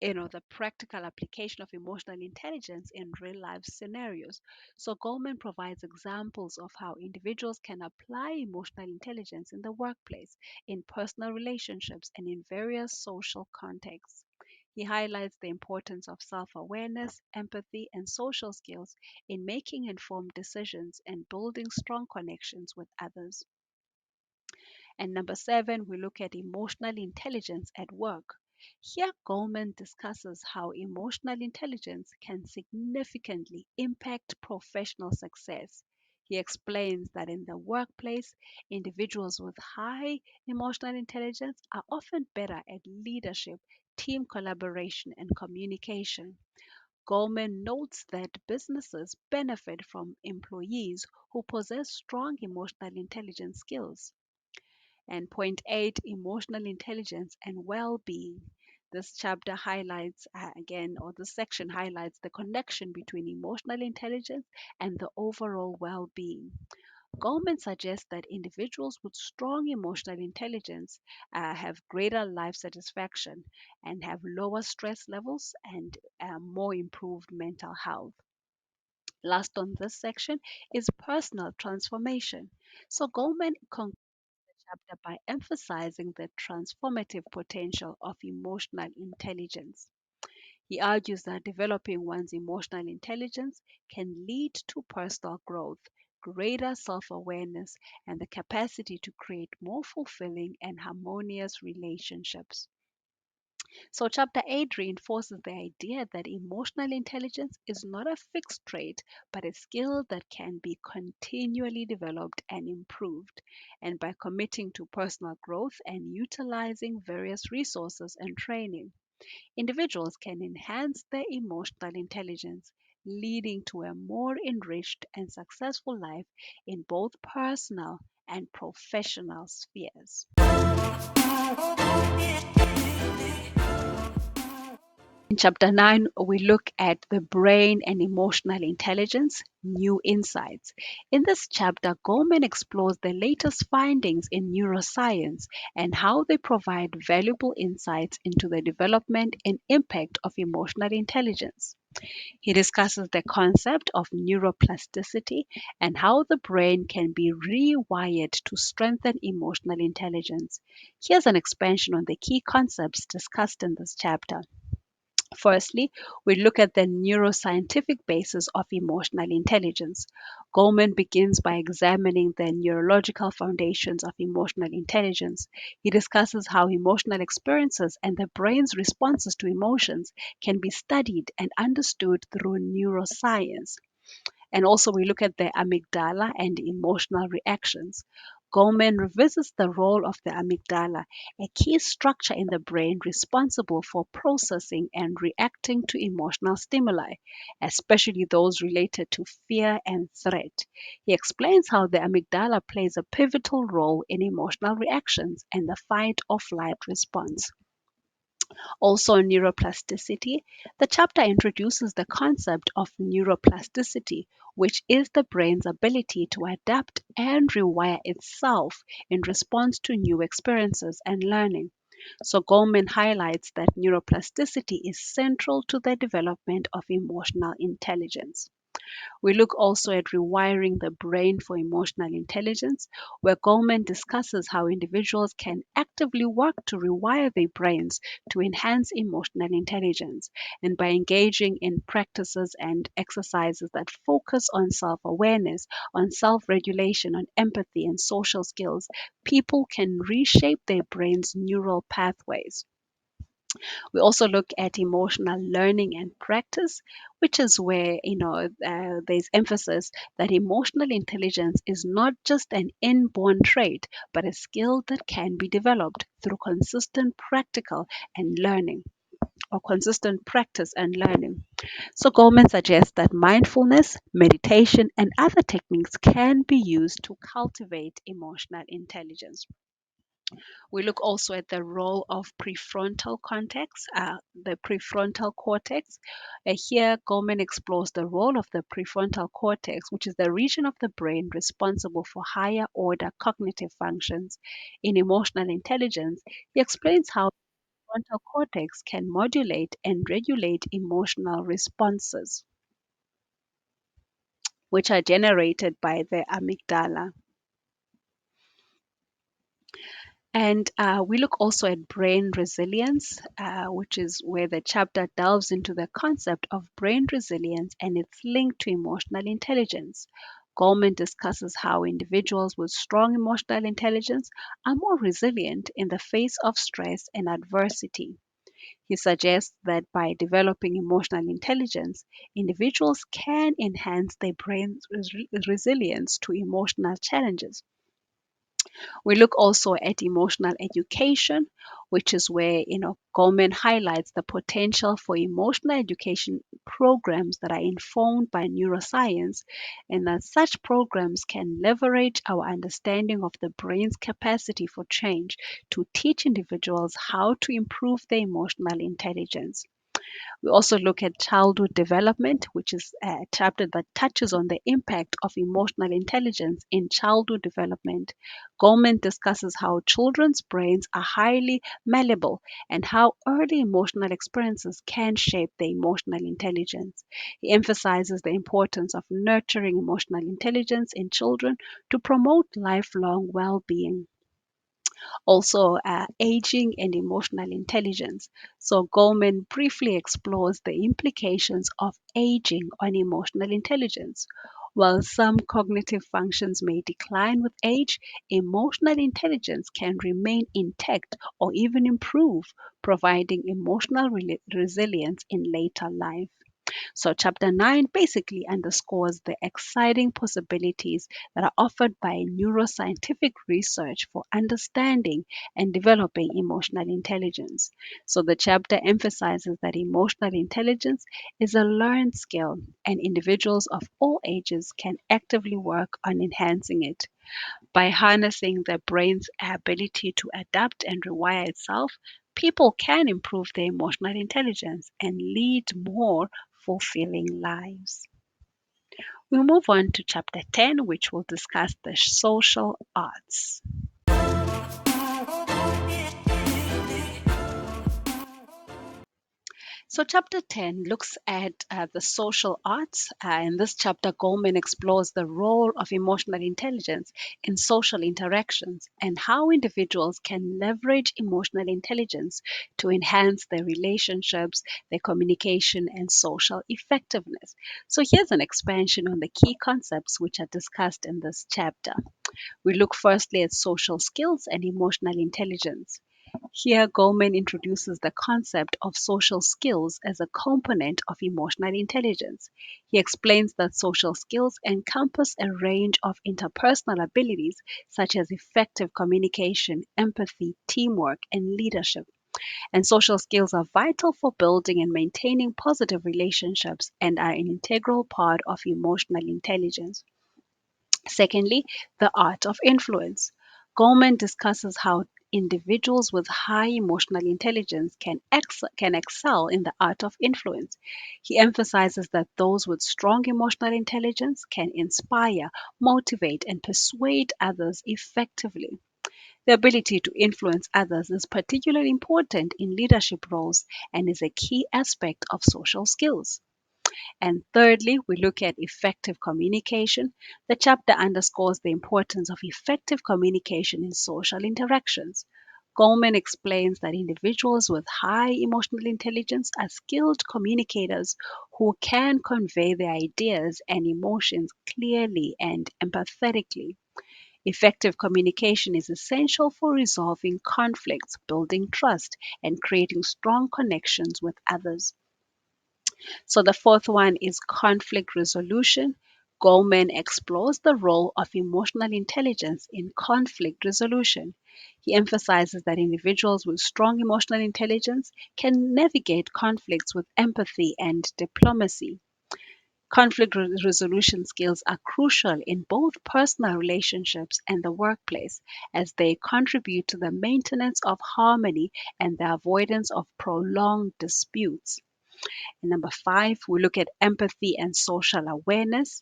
the practical application of emotional intelligence in real life scenarios. So Goleman provides examples of how individuals can apply emotional intelligence in the workplace, in personal relationships, and in various social contexts. He highlights the importance of self awareness, empathy, and social skills in making informed decisions and building strong connections with others. And number seven, we look at emotional intelligence at work. Here, Goleman discusses how emotional intelligence can significantly impact professional success. He explains that in the workplace, individuals with high emotional intelligence are often better at leadership, team collaboration, and communication. Goleman notes that businesses benefit from employees who possess strong emotional intelligence skills. And point eight, emotional intelligence and well being. This chapter highlights, again, or this section highlights the connection between emotional intelligence and the overall well being. Goleman suggests that individuals with strong emotional intelligence have greater life satisfaction and have lower stress levels and more improved mental health. Last on this section is personal transformation. So Goleman concludes the chapter by emphasizing the transformative potential of emotional intelligence. He argues that developing one's emotional intelligence can lead to personal growth, greater self awareness, and the capacity to create more fulfilling and harmonious relationships. So, chapter 8 reinforces the idea that emotional intelligence is not a fixed trait, but a skill that can be continually developed and improved. And by committing to personal growth and utilizing various resources and training, individuals can enhance their emotional intelligence, leading to a more enriched and successful life in both personal and professional spheres. In chapter 9, we look at the brain and emotional intelligence, new insights. In this chapter, Goleman explores the latest findings in neuroscience and how they provide valuable insights into the development and impact of emotional intelligence. He discusses the concept of neuroplasticity and how the brain can be rewired to strengthen emotional intelligence. Here's an expansion on the key concepts discussed in this chapter. Firstly, we look at the neuroscientific basis of emotional intelligence. Goleman begins by examining the neurological foundations of emotional intelligence. He discusses how emotional experiences and the brain's responses to emotions can be studied and understood through neuroscience. And also, we look at the amygdala and emotional reactions. Goleman revisits the role of the amygdala, a key structure in the brain responsible for processing and reacting to emotional stimuli, especially those related to fear and threat. He explains how the amygdala plays a pivotal role in emotional reactions and the fight or flight response. Also, neuroplasticity. The chapter introduces the concept of neuroplasticity, which is the brain's ability to adapt and rewire itself in response to new experiences and learning. So, Goleman highlights that neuroplasticity is central to the development of emotional intelligence. We look also at rewiring the brain for emotional intelligence, where Goleman discusses how individuals can actively work to rewire their brains to enhance emotional intelligence. And by engaging in practices and exercises that focus on self awareness, on self regulation, on empathy, and social skills, people can reshape their brain's neural pathways. We also look at emotional learning and practice, which is where there's emphasis that emotional intelligence is not just an inborn trait, but a skill that can be developed through consistent practice and learning. So Goleman suggests that mindfulness, meditation, and other techniques can be used to cultivate emotional intelligence. We look also at the role of the prefrontal cortex. Here, Goleman explores the role of the prefrontal cortex, which is the region of the brain responsible for higher order cognitive functions. In emotional intelligence, he explains how the frontal cortex can modulate and regulate emotional responses, which are generated by the amygdala. And we look also at brain resilience, which is where the chapter delves into the concept of brain resilience and its link to emotional intelligence. Goleman discusses how individuals with strong emotional intelligence are more resilient in the face of stress and adversity. He suggests that by developing emotional intelligence, individuals can enhance their brain's resilience to emotional challenges. We look also at emotional education, which is where, Goleman highlights the potential for emotional education programs that are informed by neuroscience, and that such programs can leverage our understanding of the brain's capacity for change to teach individuals how to improve their emotional intelligence. We also look at childhood development, which is a chapter that touches on the impact of emotional intelligence in childhood development. Goleman discusses how children's brains are highly malleable and how early emotional experiences can shape their emotional intelligence. He emphasizes the importance of nurturing emotional intelligence in children to promote lifelong well being. Also, aging and emotional intelligence. So, Goleman briefly explores the implications of aging on emotional intelligence. While some cognitive functions may decline with age, emotional intelligence can remain intact or even improve, providing emotional resilience in later life. So, chapter 9 basically underscores the exciting possibilities that are offered by neuroscientific research for understanding and developing emotional intelligence. So, the chapter emphasizes that emotional intelligence is a learned skill, and individuals of all ages can actively work on enhancing it. By harnessing the brain's ability to adapt and rewire itself, people can improve their emotional intelligence and lead more fulfilling lives. We'll move on to chapter 10, which will discuss the social arts. So, chapter 10 looks at the social arts. In this chapter, Goleman explores the role of emotional intelligence in social interactions and how individuals can leverage emotional intelligence to enhance their relationships, their communication, and social effectiveness. So, here's an expansion on the key concepts which are discussed in this chapter. We look firstly at social skills and emotional intelligence. Here, Goleman introduces the concept of social skills as a component of emotional intelligence. He explains that social skills encompass a range of interpersonal abilities such as effective communication, empathy, teamwork, and leadership. And social skills are vital for building and maintaining positive relationships and are an integral part of emotional intelligence. Secondly, the art of influence. Goleman discusses how individuals with high emotional intelligence can excel in the art of influence. He emphasizes that those with strong emotional intelligence can inspire, motivate, and persuade others effectively. The ability to influence others is particularly important in leadership roles and is a key aspect of social skills. And thirdly, we look at effective communication. The chapter underscores the importance of effective communication in social interactions. Goleman explains that individuals with high emotional intelligence are skilled communicators who can convey their ideas and emotions clearly and empathetically. Effective communication is essential for resolving conflicts, building trust, and creating strong connections with others. So the fourth one is conflict resolution. Goleman explores the role of emotional intelligence in conflict resolution. He emphasizes that individuals with strong emotional intelligence can navigate conflicts with empathy and diplomacy. Conflict resolution skills are crucial in both personal relationships and the workplace as they contribute to the maintenance of harmony and the avoidance of prolonged disputes. And number five, we look at empathy and social awareness.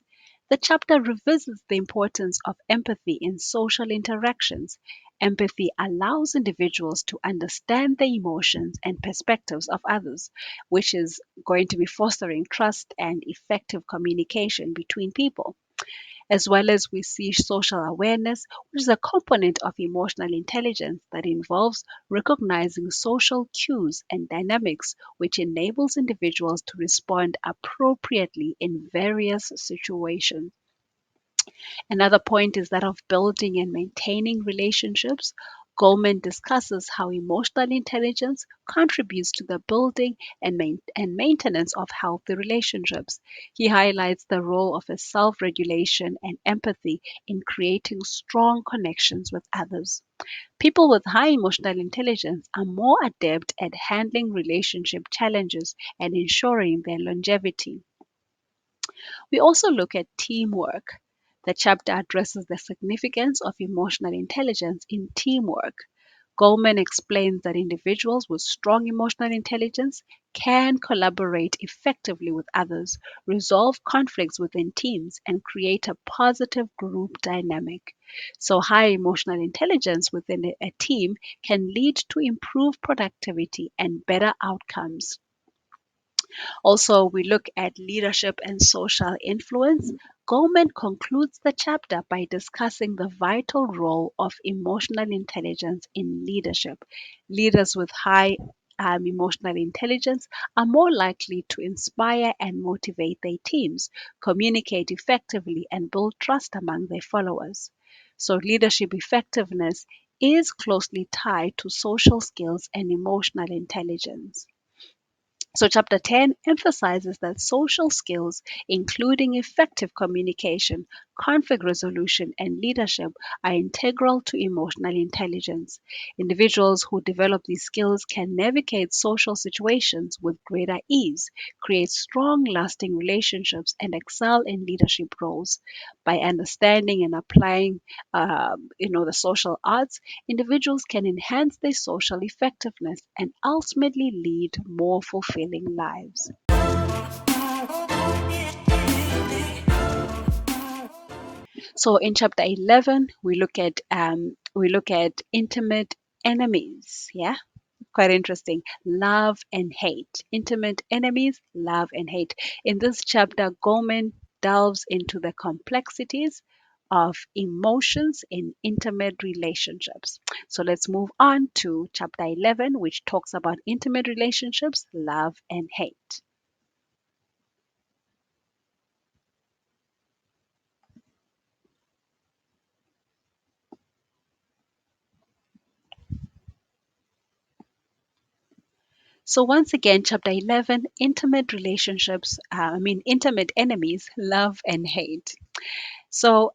The chapter revisits the importance of empathy in social interactions. Empathy allows individuals to understand the emotions and perspectives of others, which is going to be fostering trust and effective communication between people. As well as we see social awareness, which is a component of emotional intelligence that involves recognizing social cues and dynamics, which enables individuals to respond appropriately in various situations. Another point is that of building and maintaining relationships. Goleman discusses how emotional intelligence contributes to the building and maintenance of healthy relationships. He highlights the role of self regulation and empathy in creating strong connections with others. People with high emotional intelligence are more adept at handling relationship challenges and ensuring their longevity. We also look at teamwork. The chapter addresses the significance of emotional intelligence in teamwork. Goleman explains that individuals with strong emotional intelligence can collaborate effectively with others, resolve conflicts within teams, and create a positive group dynamic. So, high emotional intelligence within a team can lead to improved productivity and better outcomes. Also, we look at leadership and social influence. Goleman concludes the chapter by discussing the vital role of emotional intelligence in leadership. Leaders with high emotional intelligence are more likely to inspire and motivate their teams, communicate effectively, and build trust among their followers. So, leadership effectiveness is closely tied to social skills and emotional intelligence. So, chapter 10 emphasizes that social skills, including effective communication, conflict resolution, and leadership, are integral to emotional intelligence. Individuals who develop these skills can navigate social situations with greater ease, create strong, lasting relationships, and excel in leadership roles. By understanding and applying, the social arts, individuals can enhance their social effectiveness and ultimately lead more fulfilling lives. So in chapter 11, we look at intimate enemies. Yeah, quite interesting. Love and hate. Intimate enemies, love and hate. In this chapter, Goleman delves into the complexities of emotions in intimate relationships. So let's move on to chapter 11, which talks about intimate relationships, love and hate. So once again, chapter 11, intimate enemies, love and hate. So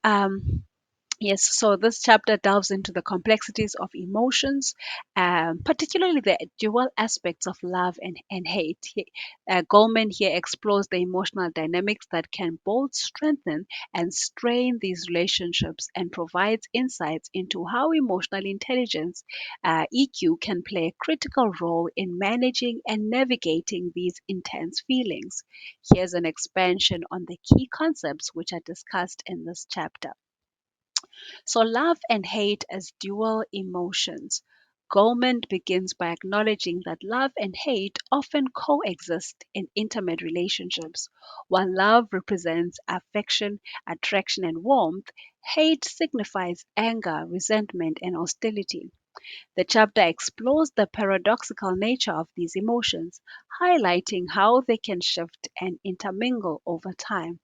yes, so this chapter delves into the complexities of emotions, particularly the dual aspects of love and hate. Goleman here explores the emotional dynamics that can both strengthen and strain these relationships and provides insights into how emotional intelligence, EQ, can play a critical role in managing and navigating these intense feelings. Here's an expansion on the key concepts which are discussed in this chapter. So, love and hate as dual emotions. Goleman begins by acknowledging that love and hate often coexist in intimate relationships. While love represents affection, attraction, and warmth, hate signifies anger, resentment, and hostility. The chapter explores the paradoxical nature of these emotions, highlighting how they can shift and intermingle over time.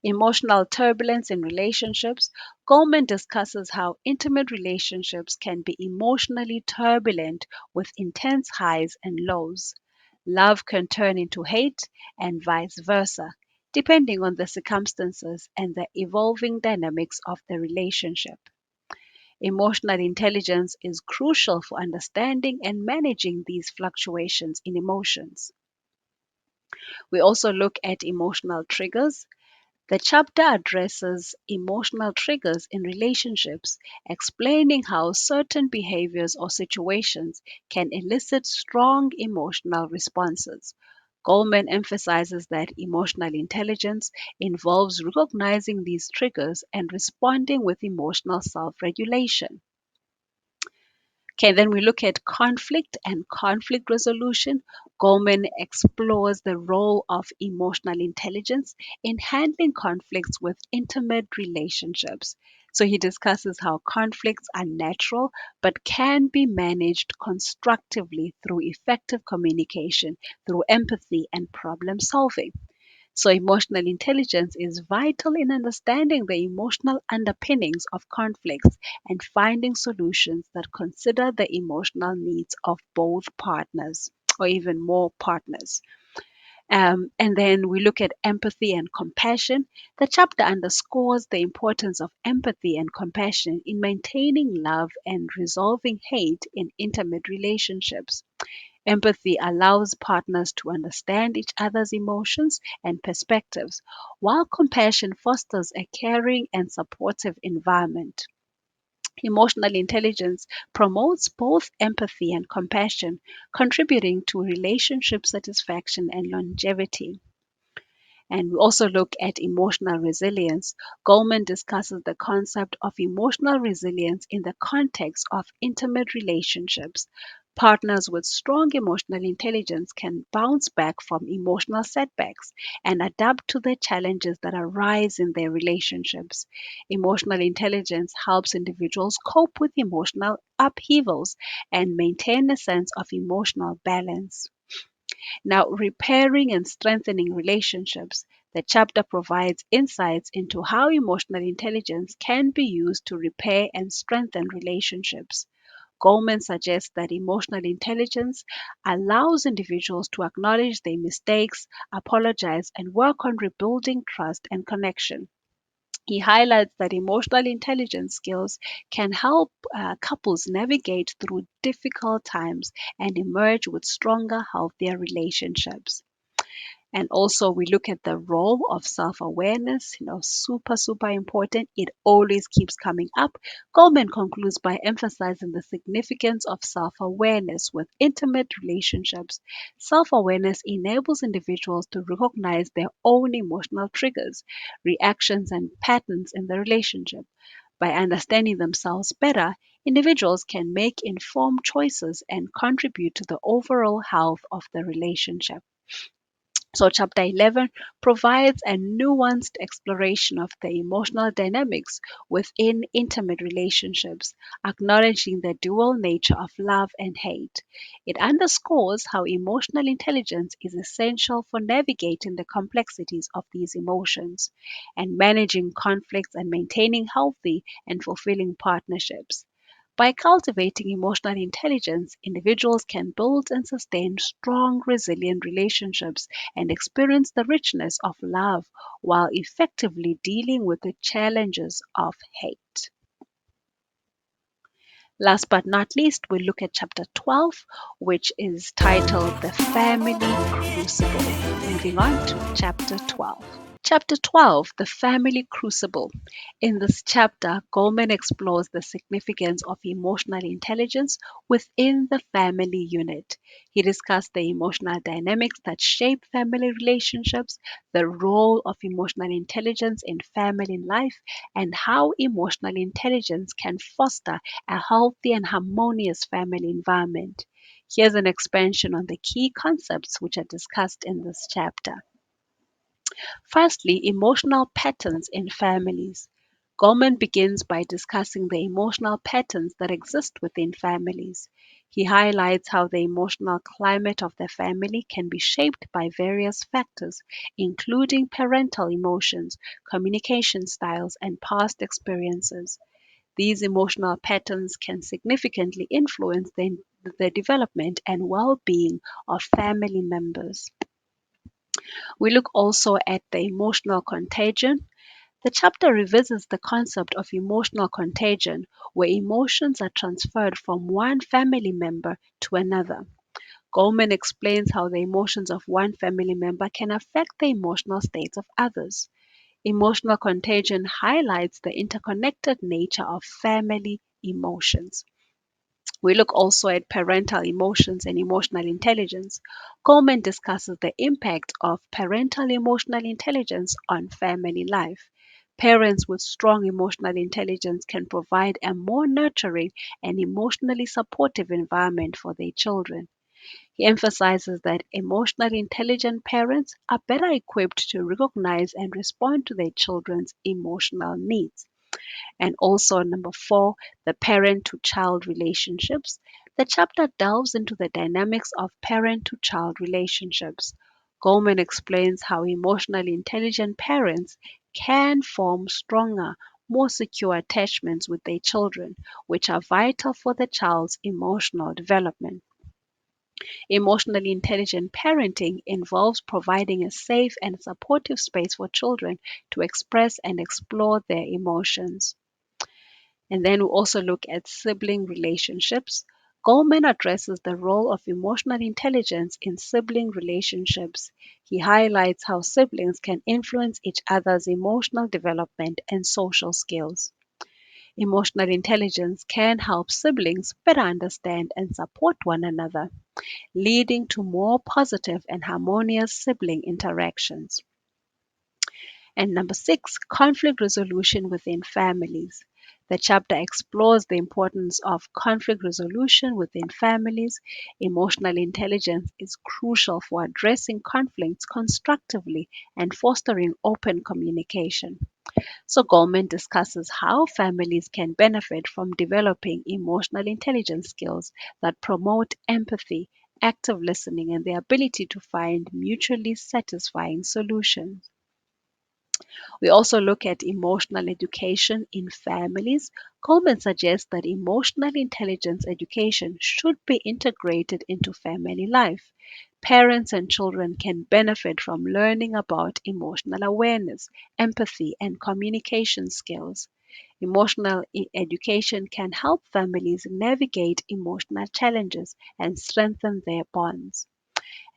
Emotional turbulence in relationships. Goleman discusses how intimate relationships can be emotionally turbulent with intense highs and lows. Love can turn into hate and vice versa, depending on the circumstances and the evolving dynamics of the relationship. Emotional intelligence is crucial for understanding and managing these fluctuations in emotions. We also look at emotional triggers. The chapter addresses emotional triggers in relationships, explaining how certain behaviors or situations can elicit strong emotional responses. Goleman emphasizes that emotional intelligence involves recognizing these triggers and responding with emotional self regulation. Okay, then we look at conflict and conflict resolution. Goleman explores the role of emotional intelligence in handling conflicts with intimate relationships. So he discusses how conflicts are natural but can be managed constructively through effective communication, through empathy and problem solving. So, emotional intelligence is vital in understanding the emotional underpinnings of conflicts and finding solutions that consider the emotional needs of both partners or even more partners. And then we look at empathy and compassion. The chapter underscores the importance of empathy and compassion in maintaining love and resolving hate in intimate relationships. Empathy allows partners to understand each other's emotions and perspectives, while compassion fosters a caring and supportive environment. Emotional intelligence promotes both empathy and compassion, contributing to relationship satisfaction and longevity. And we also look at emotional resilience. Goleman discusses the concept of emotional resilience in the context of intimate relationships. Partners with strong emotional intelligence can bounce back from emotional setbacks and adapt to the challenges that arise in their relationships. Emotional intelligence helps individuals cope with emotional upheavals and maintain a sense of emotional balance. Now, repairing and strengthening relationships. The chapter provides insights into how emotional intelligence can be used to repair and strengthen relationships. Goleman suggests that emotional intelligence allows individuals to acknowledge their mistakes, apologize, and work on rebuilding trust and connection. He highlights that emotional intelligence skills can help couples navigate through difficult times and emerge with stronger, healthier relationships. And also, we look at the role of self awareness, super important. It always keeps coming up. Goleman concludes by emphasizing the significance of self awareness with intimate relationships. Self awareness enables individuals to recognize their own emotional triggers, reactions, and patterns in the relationship. By understanding themselves better, individuals can make informed choices and contribute to the overall health of the relationship. So, chapter 11 provides a nuanced exploration of the emotional dynamics within intimate relationships, acknowledging the dual nature of love and hate. It underscores how emotional intelligence is essential for navigating the complexities of these emotions and managing conflicts and maintaining healthy and fulfilling partnerships. By cultivating emotional intelligence, individuals can build and sustain strong, resilient relationships and experience the richness of love while effectively dealing with the challenges of hate. Last but not least, we look at chapter 12, which is titled The Family Crucible. Moving on to chapter 12. Chapter 12, The Family Crucible. In this chapter, Goleman explores the significance of emotional intelligence within the family unit. He discussed the emotional dynamics that shape family relationships, the role of emotional intelligence in family life, and how emotional intelligence can foster a healthy and harmonious family environment. Here's an expansion on the key concepts which are discussed in this chapter. Firstly, emotional patterns in families. Goleman begins by discussing the emotional patterns that exist within families. He highlights how the emotional climate of the family can be shaped by various factors, including parental emotions, communication styles, and past experiences. These emotional patterns can significantly influence the development and well being of family members. We look also at the emotional contagion. The chapter revisits the concept of emotional contagion, where emotions are transferred from one family member to another. Goleman explains how the emotions of one family member can affect the emotional states of others. Emotional contagion highlights the interconnected nature of family emotions. We look also at parental emotions and emotional intelligence. Coleman discusses the impact of parental emotional intelligence on family life. Parents with strong emotional intelligence can provide a more nurturing and emotionally supportive environment for their children. He emphasizes that emotionally intelligent parents are better equipped to recognize and respond to their children's emotional needs. And also, number four, the parent to child relationships. The chapter delves into the dynamics of parent to child relationships. Goleman explains how emotionally intelligent parents can form stronger, more secure attachments with their children, which are vital for the child's emotional development. Emotionally intelligent parenting involves providing a safe and supportive space for children to express and explore their emotions. And then we also look at sibling relationships. Goleman addresses the role of emotional intelligence in sibling relationships. He highlights how siblings can influence each other's emotional development and social skills. Emotional intelligence can help siblings better understand and support one another, leading to more positive and harmonious sibling interactions. And number 6, conflict resolution within families. The chapter explores the importance of conflict resolution within families. Emotional intelligence is crucial for addressing conflicts constructively and fostering open communication. So, Goleman discusses how families can benefit from developing emotional intelligence skills that promote empathy, active listening, and the ability to find mutually satisfying solutions. We also look at emotional education in families. Coleman suggests that emotional intelligence education should be integrated into family life. Parents and children can benefit from learning about emotional awareness, empathy, and communication skills. Emotional education can help families navigate emotional challenges and strengthen their bonds.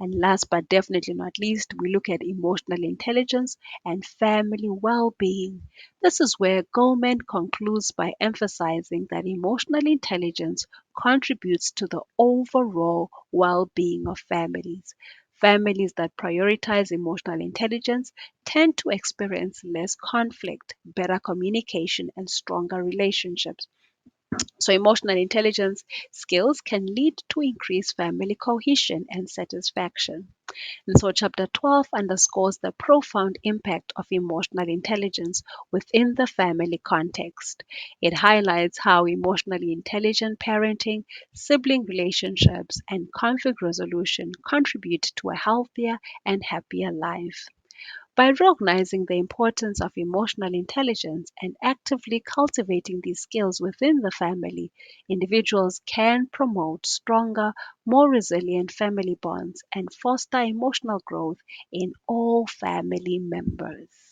And last but definitely not least, we look at emotional intelligence and family well being. This is where Goleman concludes by emphasizing that emotional intelligence contributes to the overall well being of families. Families that prioritize emotional intelligence tend to experience less conflict, better communication, and stronger relationships. So, emotional intelligence skills can lead to increased family cohesion and satisfaction. And so, chapter 12 underscores the profound impact of emotional intelligence within the family context. It highlights how emotionally intelligent parenting, sibling relationships, and conflict resolution contribute to a healthier and happier life. By recognizing the importance of emotional intelligence and actively cultivating these skills within the family, individuals can promote stronger, more resilient family bonds and foster emotional growth in all family members.